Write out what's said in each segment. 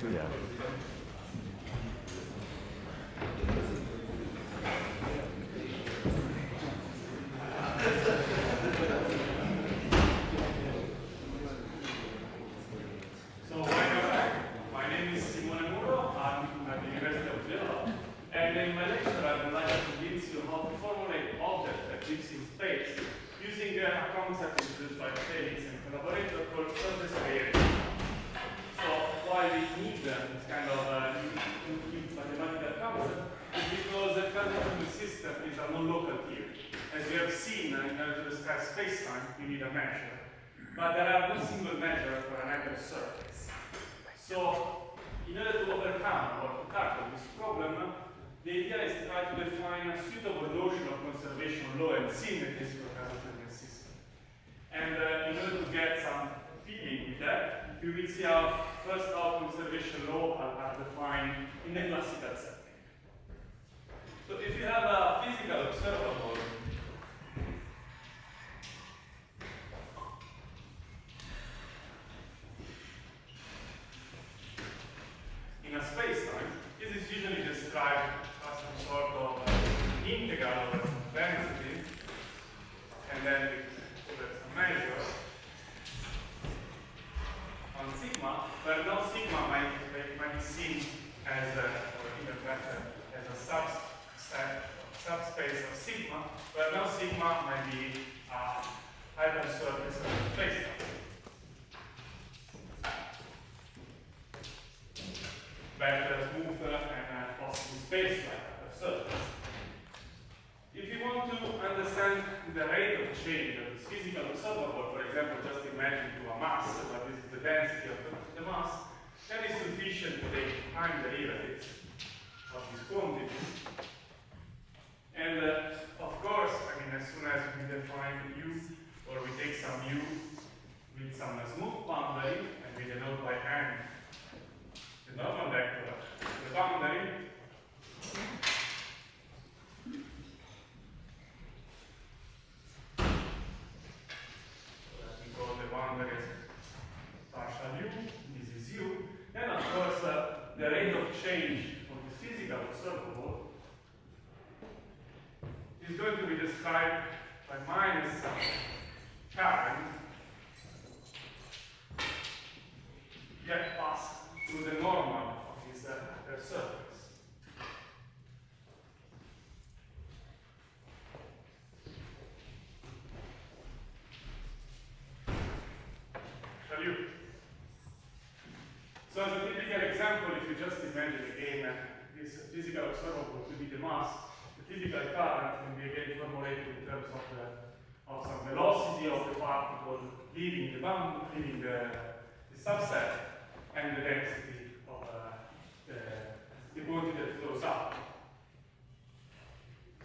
Yeah. So welcome back. My name is Simone Muro. I'm at the University of Genoa. And in my lecture, I would like to convince you how to formulate objects that live in space using a concept introduced by Felix and collaborator called surface area. So why we need this kind of mathematical concept is because the quantum system is a non-local theory. As we have seen, in order to describe space-time, you need a measure. But there are no single measure for an either surface. So, in order to overcome or to tackle this problem, the idea is to try to define a suitable notion of conservation law and symmetries for a Hamiltonian system. And in order to get some feeling with that, we will see how conservation law are defined in a classical setting. So, if you have a physical observable, in a space-time, this is usually described as some sort of integral over some density, and then over some measure on sigma, where no sigma might be seen as or even better, as a subspace of sigma, where no sigma might be a hypersurface of the space-time. Better smoother and possibly space-like surface. If you want to understand the rate of change of this physical observable, for example, just imagine to a mass, but this is the density of the mass, then it's sufficient to take time derivatives of this quantity. And of course, I mean, as soon as we define u, or we take some u with some smooth boundary, and we denote by n the normal vector, the boundary, we call the boundary as partial u, this is u, then of course the rate of change of the physical observable is going to be described by minus some current get passed through the normal of this surface. Shall you? So as a typical example, if you just imagine again this physical observable to be the mass, the typical current can be again formulated in terms of some velocity of the particle leaving the subset, and the density of the quantity that flows out.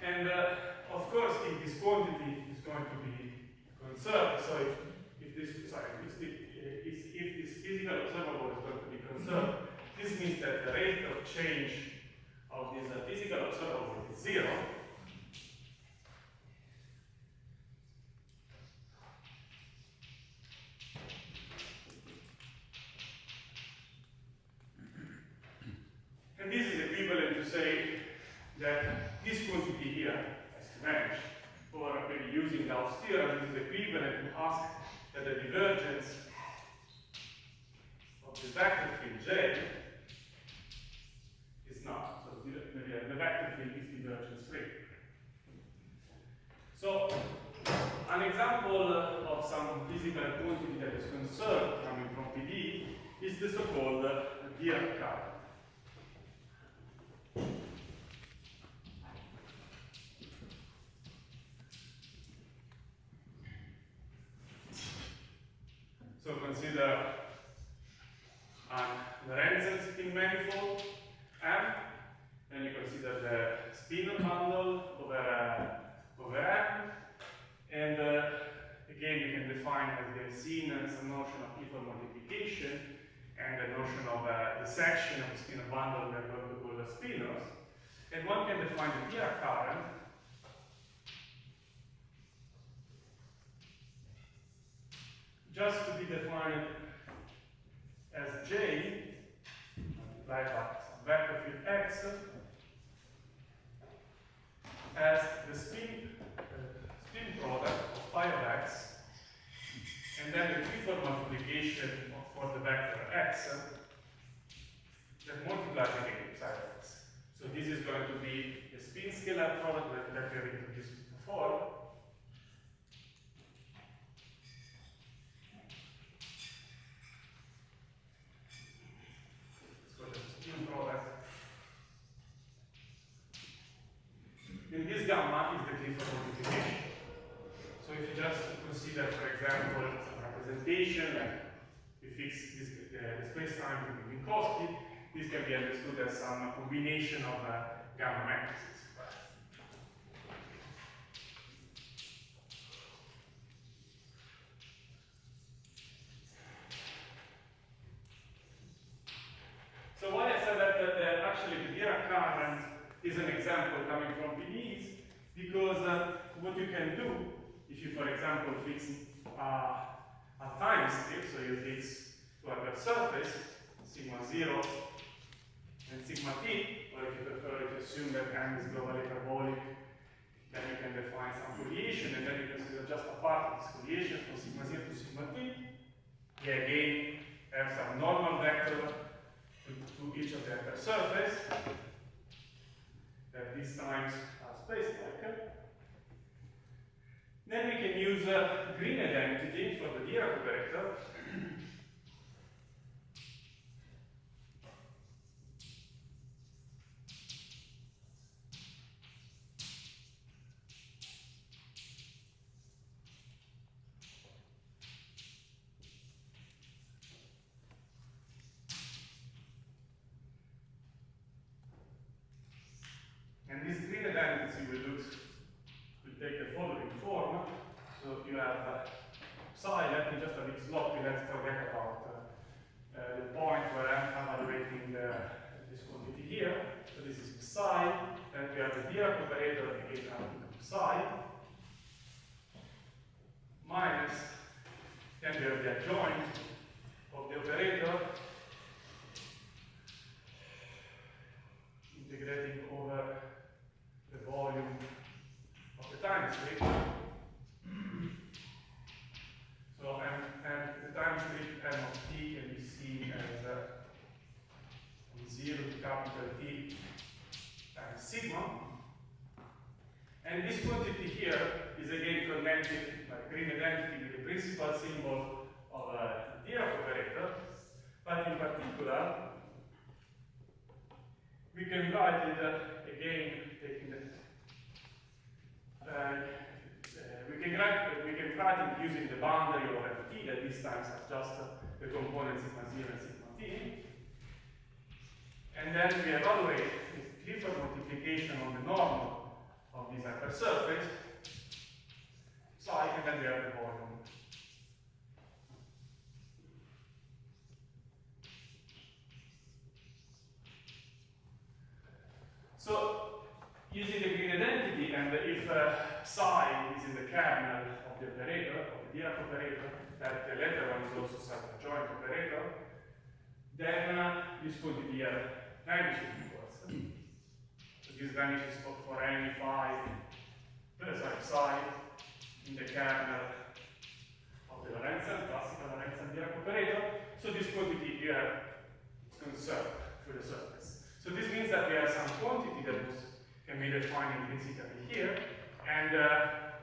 And of course, if this quantity is going to be conserved, so if this physical observable is going to be conserved, this means that the rate of change of this physical observable is zero. And this is equivalent to say that this quantity here has to vanish, or maybe using Gauss theorem, this is equivalent to ask that the divergence of the vector field J is not. So the vector field is divergence free. So an example of some physical quantity that is conserved coming from PD is the so-called Dirac current. So consider the Lorentz spin manifold M, then you consider the spin bundle over M, and again you can define, as we have seen, some notion of equal multiplication and the notion of the section of the spin bundle we are going to call the spinors. And one can define the Dirac current just to be defined as J multiplied by some vector field x as the spin product of phi of x, and then the threefold multiplication for the vector x that multiplies again psi of x. So this is going to be a spin scalar product that we have introduced before. Let's call it a spin product. And this gamma is the threefold multiplication. So if you just consider, for example, some representation, like we fix this space-time with Minkowski, this can be understood as some combination of gamma matrices. So why I said that actually the Dirac current is an example coming from PDEs, because what you can do, if you, for example, fix a time strip, so you fix to have a surface, sigma 0 and sigma t, or if you prefer, if you assume that M is globally parabolic, then you can define some foliation, and then you consider just a part of this foliation from sigma 0 to sigma t. You again have some normal vector to each of the upper surface, that these times are space-like. Then we can use green identity for the Dirac operator. And this green identity will take the following form. So you have psi, let me just a bit sloppy, let's forget about the point where I'm evaluating this quantity here. So this is psi, and we have the Dirac operator again psi, minus, then we have the adjoint of the operator, integrating over the volume of the time strip. So and the time strip M of t can be seen as 0 to capital T times sigma. And this quantity here is again connected by green identity with the principal symbol of the Dirac operator, but in particular, we can write it again, taking the we can write it using the boundary of Ft, that these times are just the components sigma 0 and sigma t. And then we evaluate the threefold multiplication on the normal of this hypersurface, psi, and then we have the volume. So, using the green identity, and if psi is in the kernel of the operator, of the Dirac operator, that the latter one is also self-adjoint operator, then this quantity here vanishes, of course. So this vanishes for any psi in the kernel of the Lorentzian, classical Lorentzian Dirac operator. So this quantity here is conserved through the surface. So this means that we have some quantity that can be defined intrinsically here, and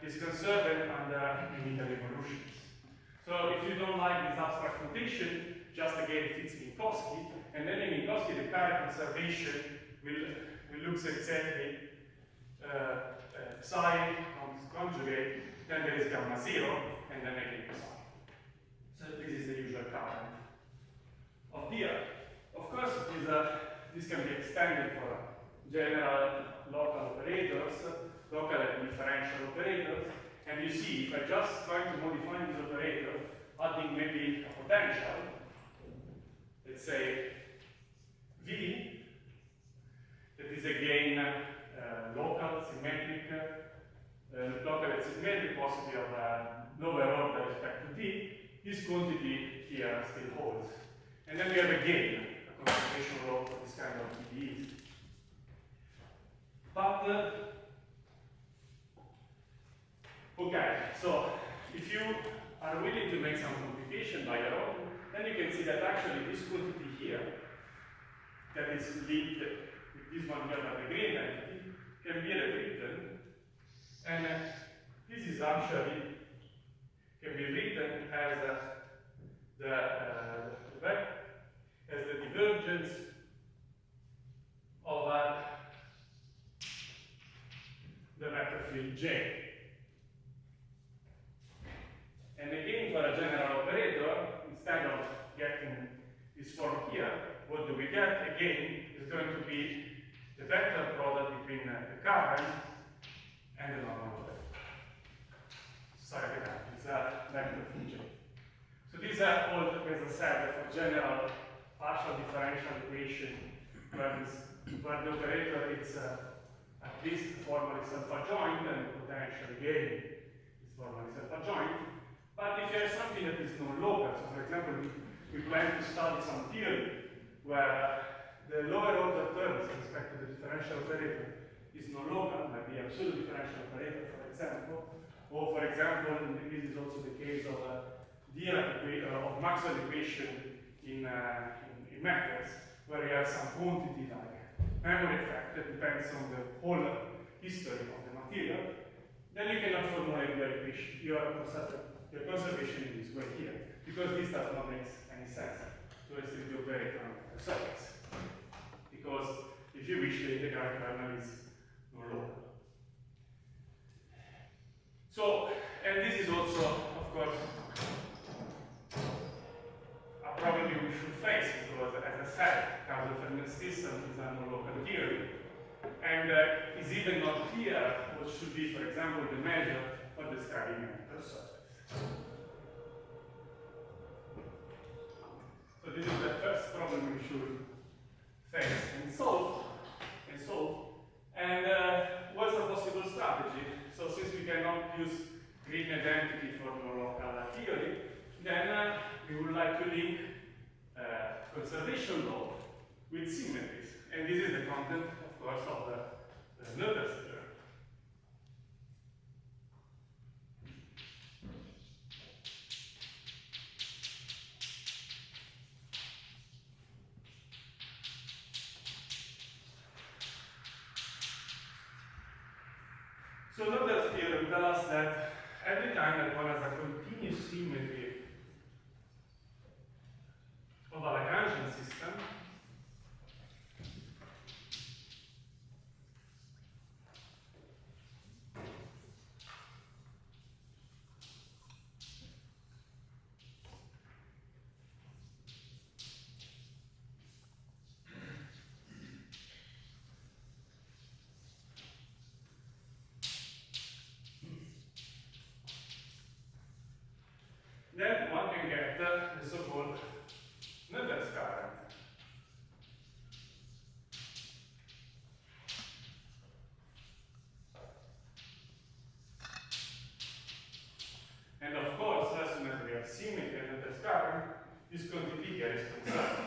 is conserved under initial evolutions. So if you don't like this abstract notation, just again fix Minkowski, and then in Minkowski the current conservation will look exactly psi conjugate, then there is gamma 0, and then again psi. So this is the usual current of Dirac. Of course, this can be extended for general local operators, local and differential operators, and you see, if I just try to modify this operator, adding maybe a potential, let's say V, that is again local, symmetric, local and symmetric, possibly of lower order with respect to T, this quantity here still holds. And then we have again a computation law for this kind of PDEs. But, okay, so if you are willing to make some computation by your own, then you can see that actually this quantity here, that is linked with this one here by the green entity, can be rewritten, and this is actually can be written as the divergence of the vector field J. And again, for a general operator, instead of getting this form here, what do we get? Again, is going to be the vector product between the current and the normal vector. Sorry, it's a vector field J. So these are all, as I said, for general partial differential equation where the operator is at least formally self-adjoint and potentially again is formally self-adjoint. But if you have something that is non-local, so for example, we plan to study some theory where the lower order terms with respect to the differential operator is non-local, like the absolute differential operator, for example, or for example, and this is also the case of of Maxwell equation in methods, where you have some quantity like memory effect that depends on the whole history of the material, then you cannot formulate your equation, your conservation in this way here, because this does not make any sense to restrict the operator on the surface. Because if you wish, the integral kernel is non-local. So, and this is also, of course, a problem we should face, because as I said, causal-Fermat system is a non-local theory. And it's even not clear what should be, for example, the measure for describing a surface. So this is the first problem we should face and solve. And what's the possible strategy? So since we cannot use green identity for non-local theory, then we would like to link conservation law with symmetries. And this is the content, of course, of the Noether's theorem. So Noether's theorem tells us that every time that one has a continuous symmetry of a Lagrangian system, then one can get the so-called Noether's current. And of course, as soon as we have symmetry and Noether's current, this quantity here is conserved.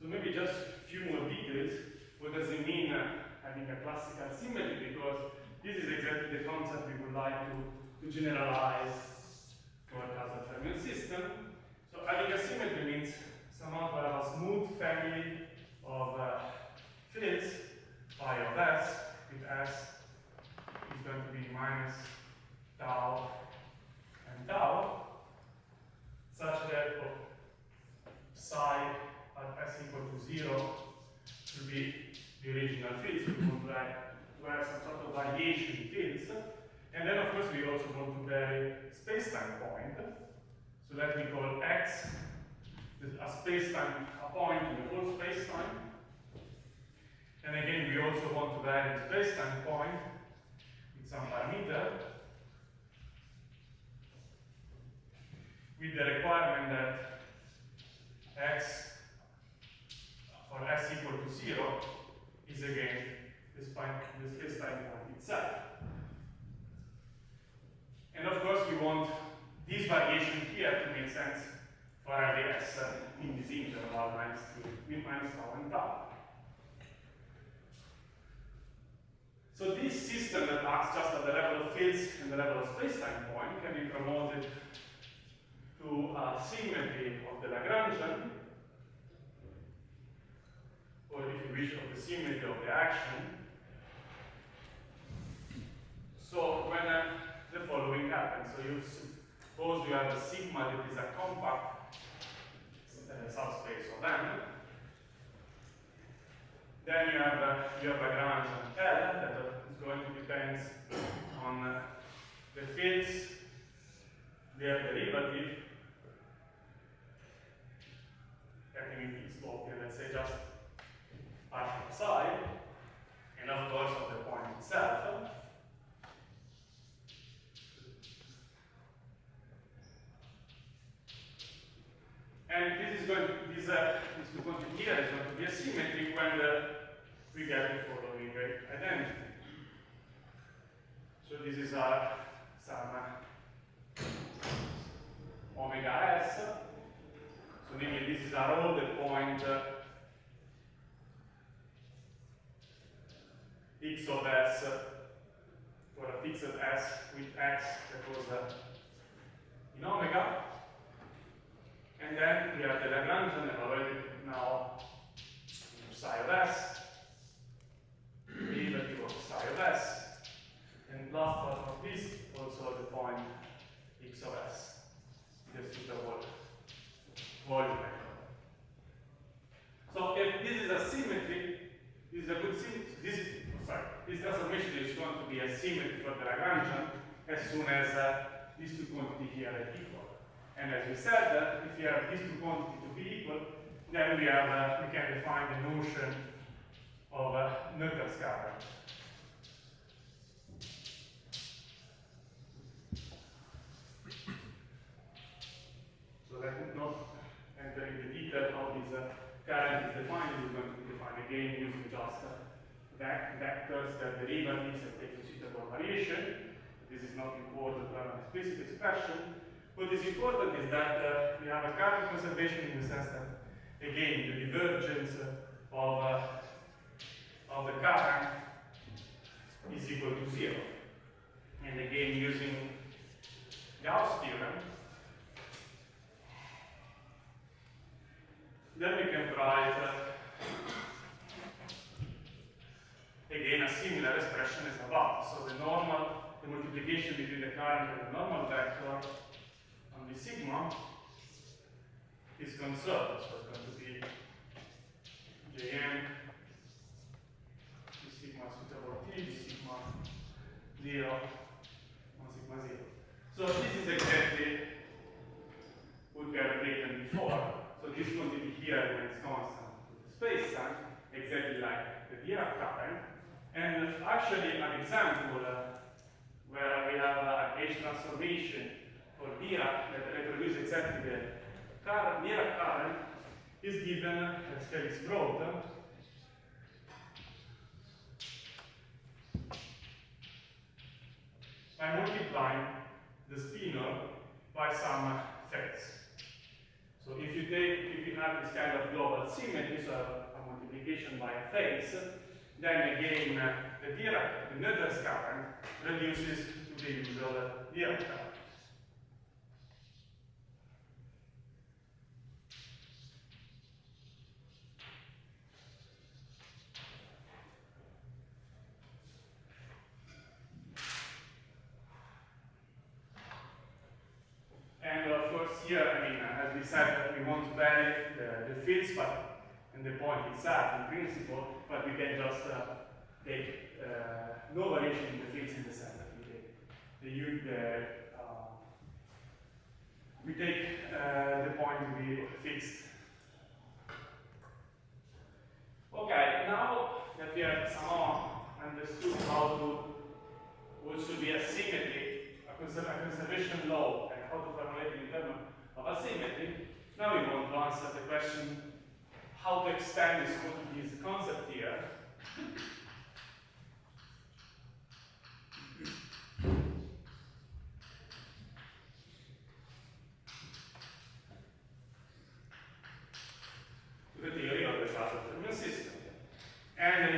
So maybe just a few more details. What does it mean having a classical symmetry? Because this is exactly the concept we would like to generalize for a causal-Fermat system. So having a symmetry means somehow to have a smooth family of fields, phi of S, with S is going to be minus tau and tau, such that psi at S equal to 0 will be the original fields. We want to have some sort of variation in fields. And then, of course, we also want to vary space-time point. So let me call X a space-time, a point in the whole space-time. And again, we also want to vary the space-time point with some parameter, with the requirement that X for S equal to 0 is again the space-time point itself. And of course, we want this variation here to make sense for every s in this interval minus 2 with minus tau and tau. So this system that acts just at the level of fields and the level of space-time point can be promoted to a symmetry of the Lagrangian, or if you wish, of the symmetry of the action. So when the following happens, so you suppose you have a sigma that is a compact subspace of M. Then you have Lagrangian L that is going to depend on the fields, their derivative, everything is open, let's say just partial psi, and of course of the point itself. And this is going to, this quantity here is going to be a symmetry when we get the following identity. So this is some omega s. So namely, this is our rho, the point x of s for a fixed s with x that was in omega. And then we have the Lagrangian evaluated now psi of s, derivative of psi of s, and last but not least, also the point x of s. This is the volume vector. So if this is a symmetry, this is a good symmetry. This transformation is going to be a symmetry for the Lagrangian as soon as these two quantities here are equal. And as we said, if you have these two quantities to be equal, then we can define the notion of Noether's current. So let me not enter into detail how this current is defined. It is going to be defined again using just vectors, their derivatives, and taking suitable variation. This is not important to have an explicit expression. What is important is that we have a current conservation in the sense that, again, the divergence of the current is equal to 0. And again, using Gauss theorem, then we can write again a similar expression as above. So the multiplication between the current and the normal vector on the sigma is conserved. So it's going to be Jn, the sigma suitable T, the sigma 0, 1 sigma 0. So this is exactly what we have written before. So this quantity here remains constant to the space-time, exactly like the Dirac current. And actually an example where we have an H transformation for Dirac that reproduces exactly the Dirac current is given as Felix wrote by multiplying the spinor by some phase. So if you have this kind of global symmetry, so a multiplication by a phase, then again the Noether's current reduces to the usual Dirac current. And of course here, as we said, we want to vary the field spot and the point itself in principle, but we can just take no variation in the fields in the sense that we take the point to be fixed. Okay, now that we have somehow understood how what should be a symmetry, a conservation law, and how to formulate it in terms of a symmetry, now we want to answer the question how to extend this concept here.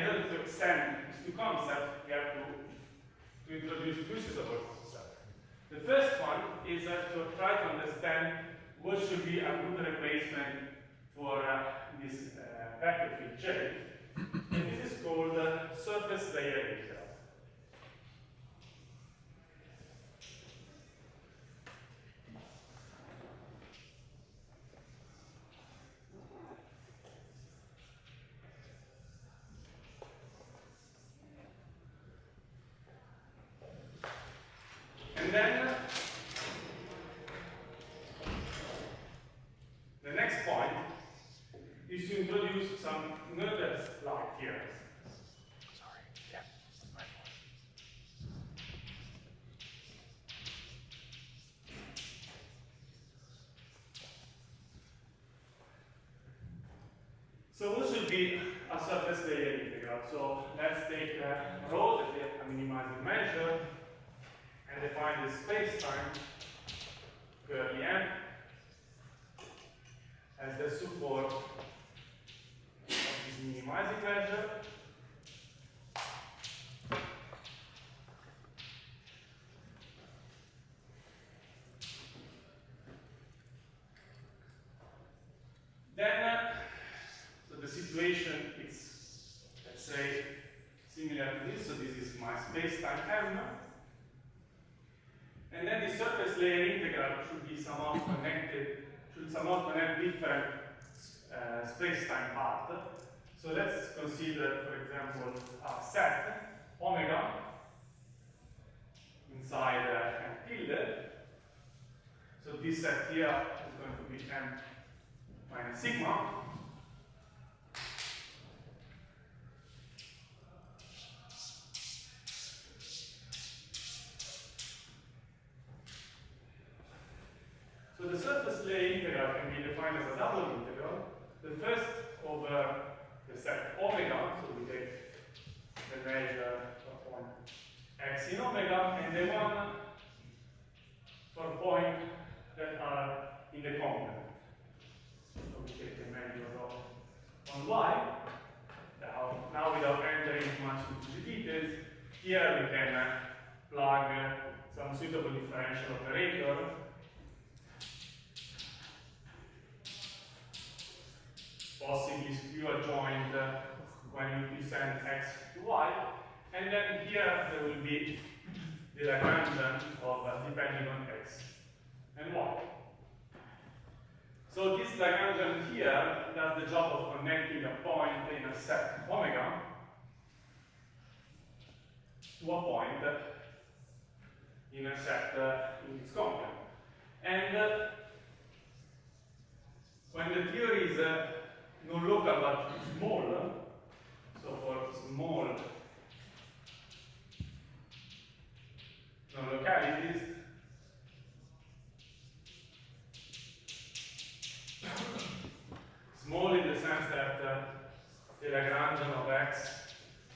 in order to extend these two concepts, we have to introduce two suitable concepts. The first one is to try to understand what should be a good replacement for this vector field J. And this is called surface layer integral. And then the next point is to introduce some Noether-like theorems. Sorry, yeah, that's my fault. So what should be a surface layer integral? So let's take a rho that is a minimizing measure and define the space-time curly M as the support of this minimizing measure. Then, so the situation is, let's say, similar to this. So this is my space-time M. And then the surface layer integral should be somehow connected, should somehow connect different space-time parts. So let's consider, for example, a set omega inside M tilde. So this set here is going to be M minus sigma. So the surface layer integral can be defined as a double integral. The first over the set omega, so we take the measure on x in omega, and the one for points that are in the complement. So we take the measure on y. Now without entering much into the details, here we can plug some suitable differential operator. Possibly skew adjoint when you send x to y, and then here there will be the Lagrangian of depending on x and y. So this Lagrangian here does the job of connecting a point in a set omega to a point in a set in its complement. And when the theory is non-local but small, so for small non-localities, small in the sense that the Lagrangian of x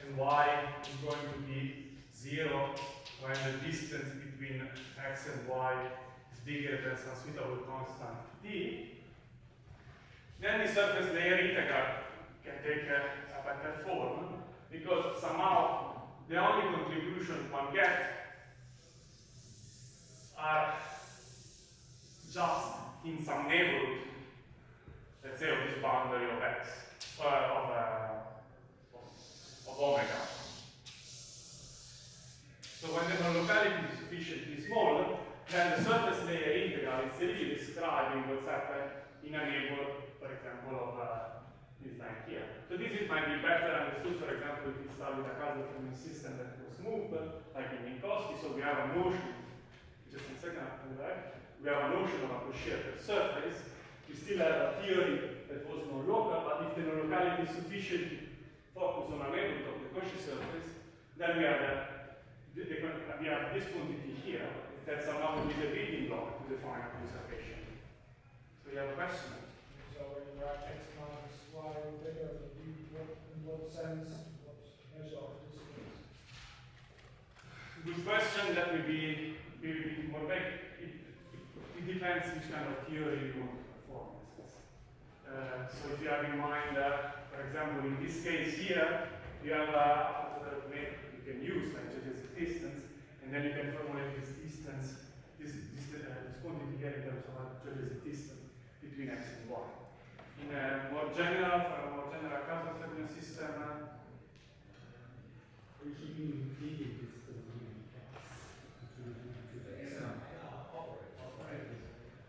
and y is going to be 0 when the distance between x and y is bigger than some suitable constant d. Then the surface layer integral can take a better form, because somehow the only contribution one gets are just in some neighborhood, let's say, of this boundary of x, of omega. So when the non-locality is sufficiently small, then the surface layer integral is really describing what's happened in a neighborhood, for example, of this line here. So this might be better understood, for example, if we start with a Casimir system that was moved, like in Minkowski. So we have a notion, just a second, we have a notion of a Cauchy surface. We still have a theory that was non-local, but if the non-locality is sufficiently focused on a neighborhood of the Cauchy surface, then we have we have this quantity here that somehow will be the building block to define a conservation. So you have a question? So when you write x minus y bigger, in what sense, what measure of distance? Good question. That will be more vague. It depends which kind of theory you want to perform. So if you have in mind, for example, in this case here, you have a method you can use, like geodesic distance, and then you can formulate this distance, this quantity here in terms of a geodesic distance between x and y. In a more general, for a more general Causal-Fermi system, we should be repeating this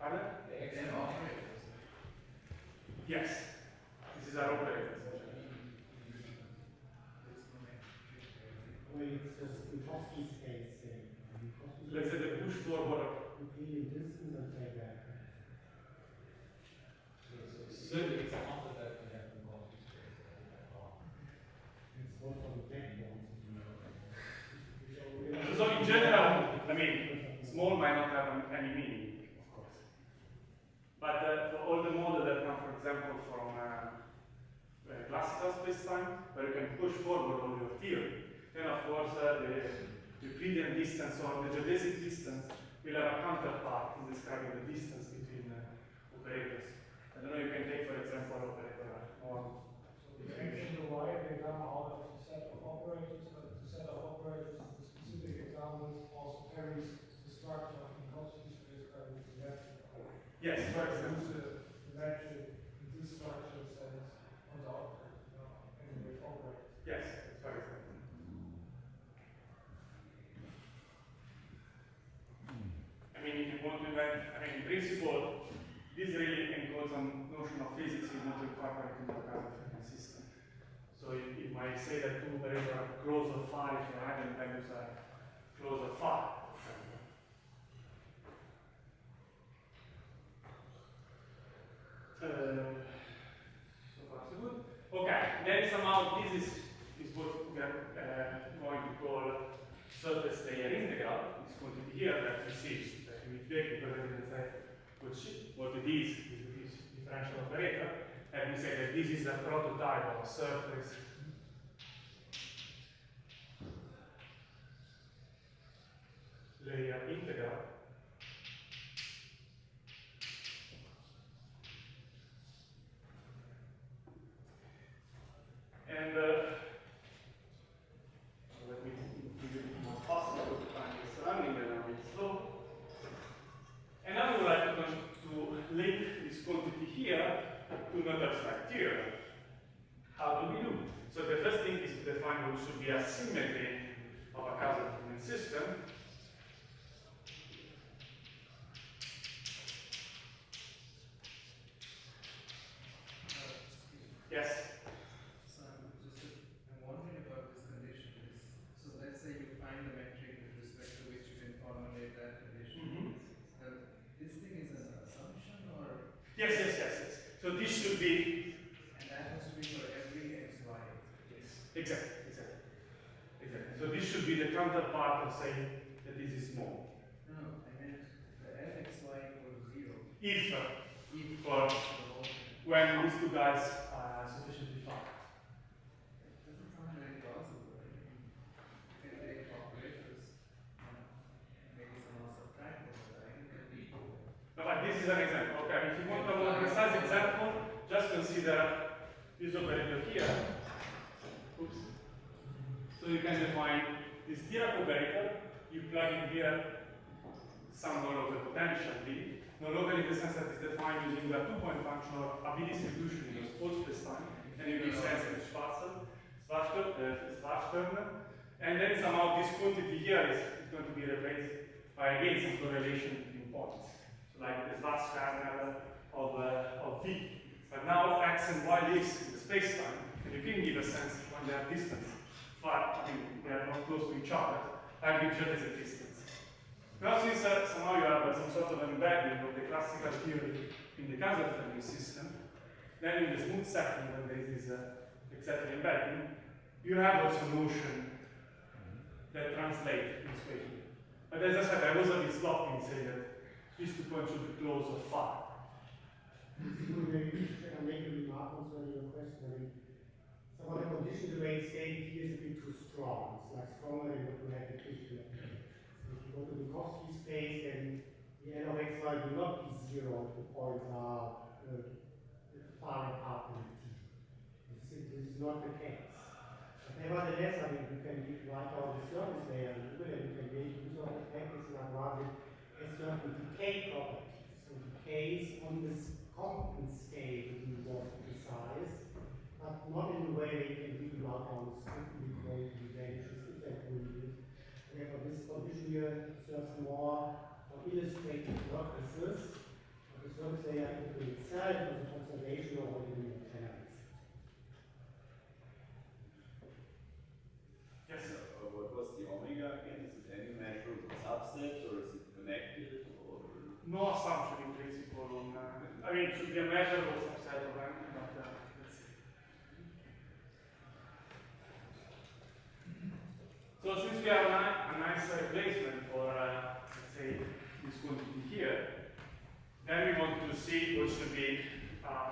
pardon? Yes, this is our operator. Well, it's just Minkowski space thing. Let's say the push forward. Repeating distance and take that. So, It's what on the deck wants to so in general, I mean, small might not have any meaning, of course. But for all the models that come, for example, from classical spacetime, where you can push forward all your theory, then of course the Euclidean distance or the geodesic distance will have a counterpart in describing the distance between operators. I don't know, you can take, for example, operator norm. So the x and the y, they come out of the set of operators, but the set of operators in the specific examples also carries the structure of Minkowski space by which we have to Yes, for example. use the metric in this structure sense on the output, anyway, operators. Yes, for example. I mean, if you want to invent, I mean, in principle, this really encodes some notion of physics you want to incorporate into a Causal-Fermi system. So it might say that two operators are close or far if your eigenvalues are close or far. So far so good. Okay, then somehow this is what we are going to call surface layer integral. It's going to be here that you see that we take because what it is this differential operator, and we say that this is a prototype of a surface layer integral. And let me give it more possible to find the surrounding dynamic slow. And now we would like to link this quantity here to another abstract theorem. How do we do? So the first thing is to define what should be a symmetry of a Causal-Fermi system. Yes? I'm wondering about this condition. So let's say you find the metric with respect to which you can formulate that condition. This thing is an assumption or? Yes. So this should be. And that has to be for every x, y. Yes, exactly. So this should be the counterpart of saying that this is small. No, I meant the fxy equals 0. If For when these two guys are sufficiently far. it doesn't sound very plausible. Right? You can take operators and maybe somehow subtract them, but I think they'll be equal. No, but this is an example. Okay, if you want a more precise example, just consider this operator here. Oops. So you can define this Dirac operator. You plug in here some non-local potential V. Non-local in the sense that it's defined using the two-point function or a B distribution in your sports spacetime, and it makes sense in Schwarzschild. And then somehow this quantity here is going to be replaced by again some correlation between points. So like the Schwarzschild of V. But now x and y lives in the spacetime, and you can give a sense when they are distant. But I mean, they are not close to each other, like the geodesic distance. Now, since somehow you have some sort of embedding of the classical theory in the Causal-Fermi system, then in the smooth setting, when there is this exact embedding, you have also notion that translate this way here. But as I said, I was a bit sloppy in saying that these 2 points should be close or far. Maybe I make a remark concerning your question. I mean, some of the condition domain state here is a bit too strong. It's like stronger than what we have in physical applications. If you go to the Minkowski space, then the n of xy will not be 0 if the points are far apart in the t. This is not the case. But Nevertheless, I mean, you can write out a surface layer a little bit, and you can make use of the fact that Lagrange has certain decay properties. So decays on this competence scale to be more precise, but not in a way that you can really write down strictly quality values if that really is. Therefore, this condition here serves more for illustrative purposes. The surface layer in itself as a conservation or in general. Yes, sir. What was the omega again? Is it any measurable subset or is it connected or? No assumption in principle on, I mean, it should be a measurable subset of M, but let's see. So since we have a nice replacement for, let's say, this quantity here, then we want to see what should be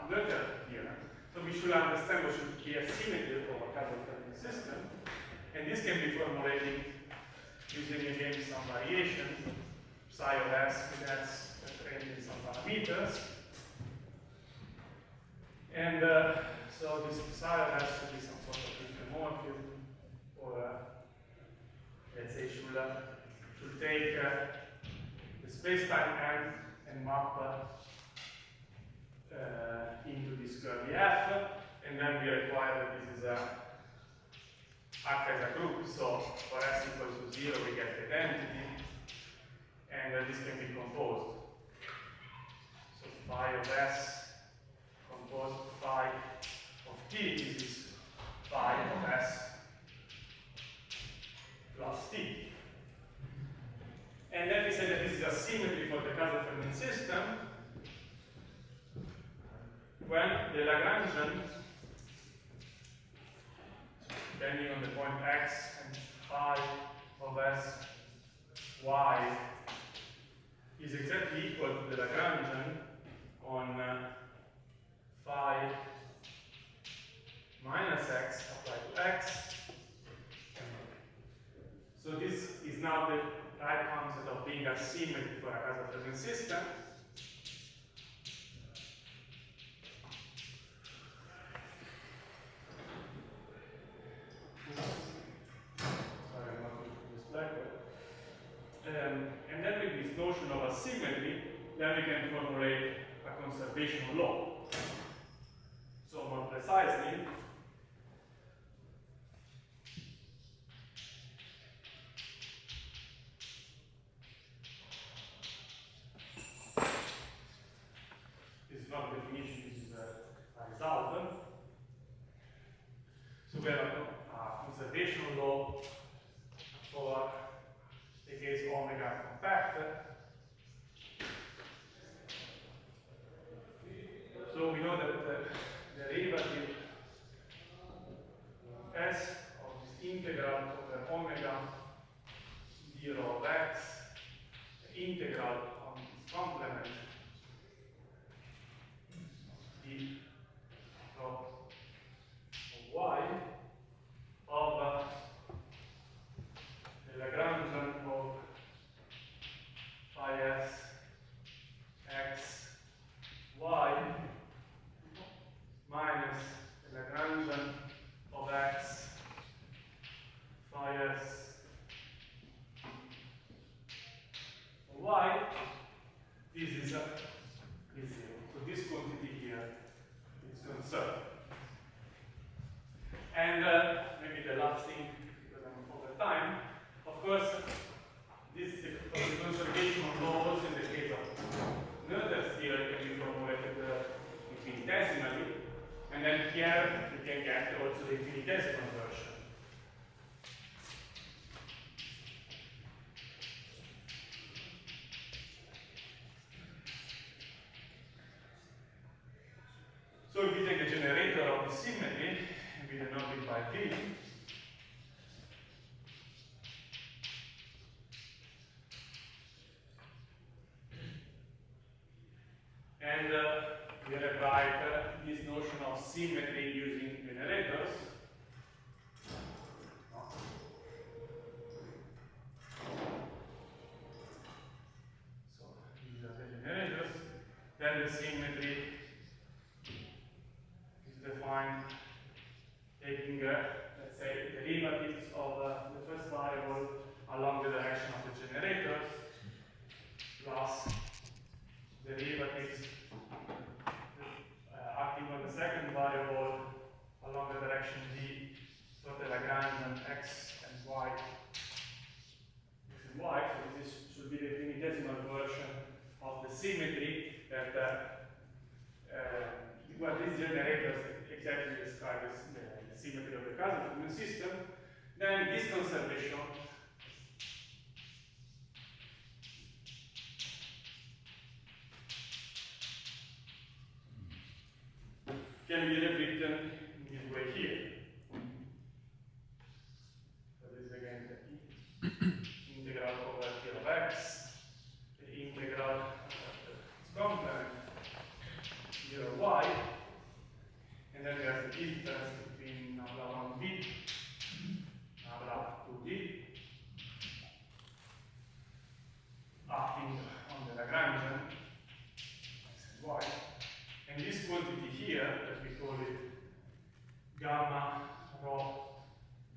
neutral here. So we should understand what should be a symmetry of a Kazakh system. And this can be formulated using again some variation, psi of s, that's trained in some parameters. And so this psi of s should be some sort of diffeomorphism, or let's say should take the space-time M and map into this curly F, and then we require that this is act as a group. So for s equals to 0, we get the identity, and this can be composed. So phi of s composed phi of t, this is phi of s plus t. And then we say that this is a symmetry for the Kazakh system when the Lagrangian, depending on the point x and phi of s y, is exactly equal to the Lagrangian on phi minus x applied to x. So this is now the right concept of being a symmetry for a Kazakh system. And then with this notion of a symmetry, then we can formulate a conservation law. So more precisely, this is not a definition, this is a result. So we have a conservation law for the case omega compact. So we know that the derivative s of this integral over omega 0 of x, the integral on this complement d of y of the Lagrangian of phi s x y minus the Lagrangian of x phi s y. This is 0. So this quantity here is conserved. And maybe the last thing, because I'm over time, of course, this the conservation of laws in the case of Noether's theory can be formulated infinitesimally, and then here we can get also the infinitesimal version. So if we take the generator of the symmetry, and we denote it by V, and we rewrite this notion of symmetry using generators. So these are the generators. Then the symmetry is defined taking, let's symmetry that what these generators exactly describe as the symmetry of the Casimir system, then this conservation can be rewritten in this way here. So this is again the integral over T of x, the integral of its complement, 0 y, and then there's the difference between nabla 1b, nabla 2b, acting on the Lagrangian, x and y. And this quantity here, that we call it gamma rho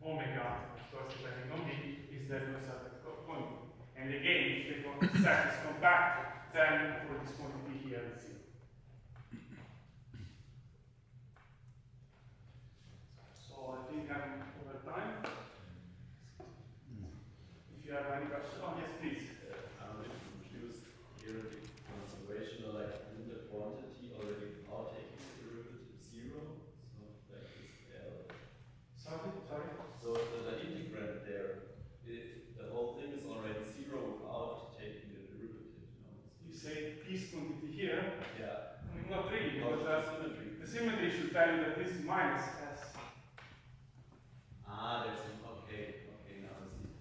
omega, of course depending on b, is the conservative quantity. And again, if the set is compact, then for this quantity here is 0. So I think I'm over time. If you have any questions, oh yes, please. I'm confused here, the conservation, like in the quantity already without taking the derivative 0, so like this L. Sorry? So the integrand there, the whole thing is already 0 without taking the derivative, no? You say this quantity here. Yeah. I mean, not really, Because because symmetry. the symmetry should tell you that this is minus s. Ah, there's some, okay, now I see.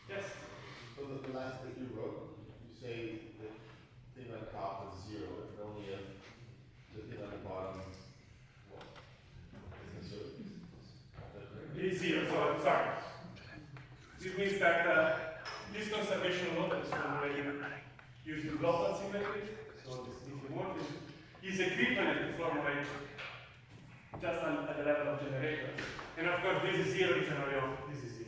Yes. So the last bit you wrote, you say the thing on top is 0, and only if the thing on the bottom, what? Is it 0? Is 0, so sorry. This means that this conservation law that is formulated using global symmetry, so this diffeomorphism, is equivalent to formulate just at the level of generators. And of course, this is 0, this is 0.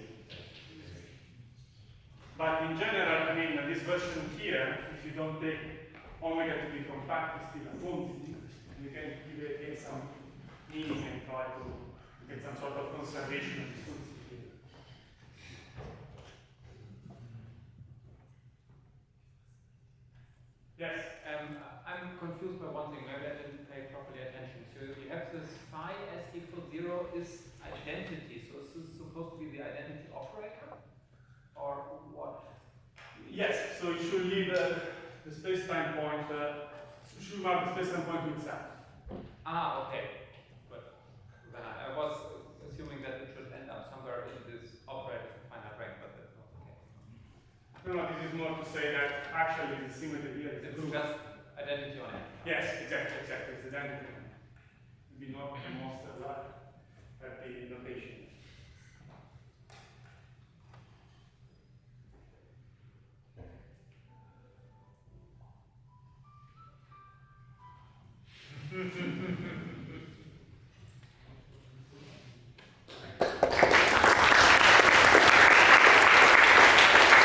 But in general, I mean, this version here, if you don't take omega to be compact, it's still a quantity. You can give it some meaning and try to get some sort of conservation of this quantity here. Yes. I'm confused by one thing, maybe I didn't pay properly attention. So you have this phi s equals 0 is identity, so is this supposed to be the identity operator? Or what? Yes, so it should leave the space-time point, should map the space-time point to itself. Ah, okay. Good. Then I was assuming that it should end up somewhere in this operator finite rank, but that's not the case. No, this is more to say that actually the symmetry here is It's true. just identity on it. Yes, exactly. It's identity. We not the most happy notation.